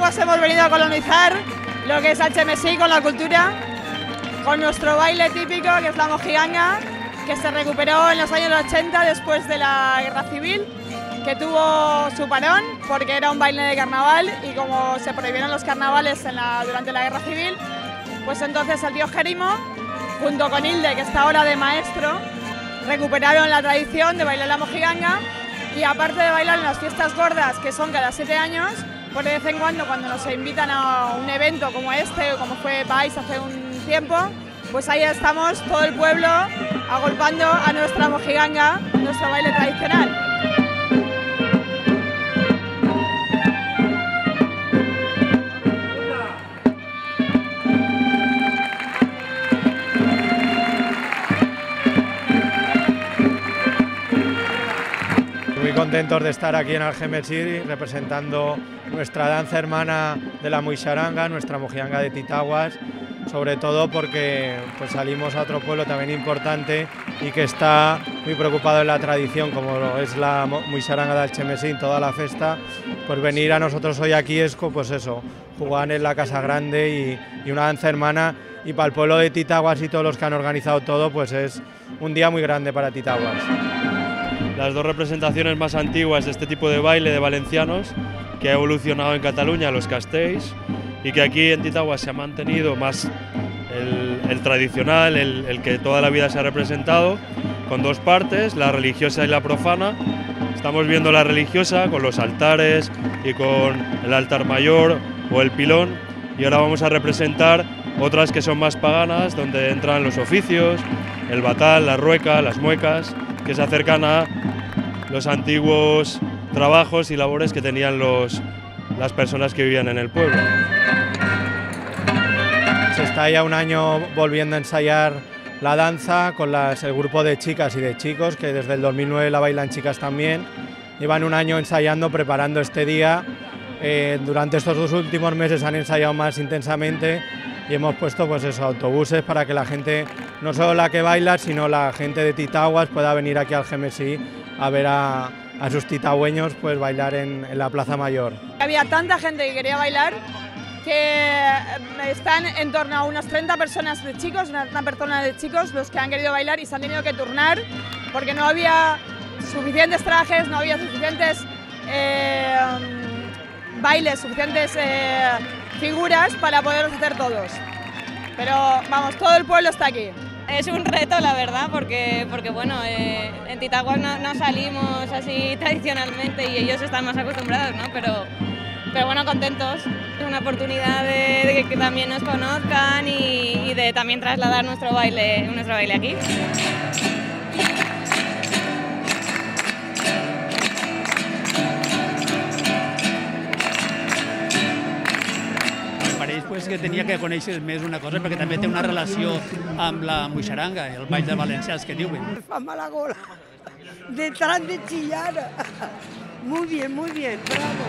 Titaguas hemos venido a colonizar lo que es Algemesí con la cultura, con nuestro baile típico que es la mojiganga, que se recuperó en los años 80 después de la Guerra Civil, que tuvo su parón porque era un baile de carnaval y como se prohibieron los carnavales durante la Guerra Civil, pues entonces el tío Jerimo, junto con Hilde, que está ahora de maestro, recuperaron la tradición de bailar la mojiganga y aparte de bailar en las fiestas gordas, que son cada 7 años, pues de vez en cuando nos invitan a un evento como este o como fue Vice hace un tiempo, pues ahí estamos todo el pueblo agolpando a nuestra mojiganga, nuestro baile tradicional. Muy contentos de estar aquí en Algemesí representando nuestra danza hermana de la Muixaranga, nuestra mojiganga de Titaguas, sobre todo porque pues, salimos a otro pueblo también importante y que está muy preocupado en la tradición, como es la Muixaranga de Algemesí, toda la festa, pues venir a nosotros hoy aquí es pues eso, jugar en la Casa Grande y una danza hermana, y para el pueblo de Titaguas y todos los que han organizado todo, pues es un día muy grande para Titaguas. Las dos representaciones más antiguas de este tipo de baile de valencianos, que ha evolucionado en Cataluña, los castells, y que aquí en Titaguas se ha mantenido más el tradicional, el que toda la vida se ha representado, con dos partes, la religiosa y la profana. Estamos viendo la religiosa con los altares y con el altar mayor o el pilón, y ahora vamos a representar otras que son más paganas, donde entran los oficios, el batal, la rueca, las muecas, que se acercan a los antiguos trabajos y labores que tenían las personas que vivían en el pueblo. Se está ya un año volviendo a ensayar la danza con el grupo de chicas y de chicos, que desde el 2009 la bailan chicas también. Llevan un año ensayando, preparando este día. Durante estos 2 últimos meses han ensayado más intensamente y hemos puesto pues eso, autobuses para que la gente, no solo la que baila, sino la gente de Titaguas pueda venir aquí al Algemesí a ver a sus titagüeños pues bailar en la Plaza Mayor. Había tanta gente que quería bailar que están en torno a unas 30 personas de chicos, una persona de chicos los que han querido bailar y se han tenido que turnar porque no había suficientes trajes, no había suficientes bailes, suficientes figuras para poderlos hacer todos. Pero vamos, todo el pueblo está aquí. Es un reto, la verdad, porque bueno, en Titaguas no salimos así tradicionalmente y ellos están más acostumbrados, ¿no? Pero bueno, contentos. Es una oportunidad de que también nos conozcan y de también trasladar nuestro baile aquí. Pues que tenia que conèixer més una cosa perquè també té una relació amb la Muixaranga, el ball de valencians que diuen. Me fa mala gola de tant de chillar. Muy bien, bravo.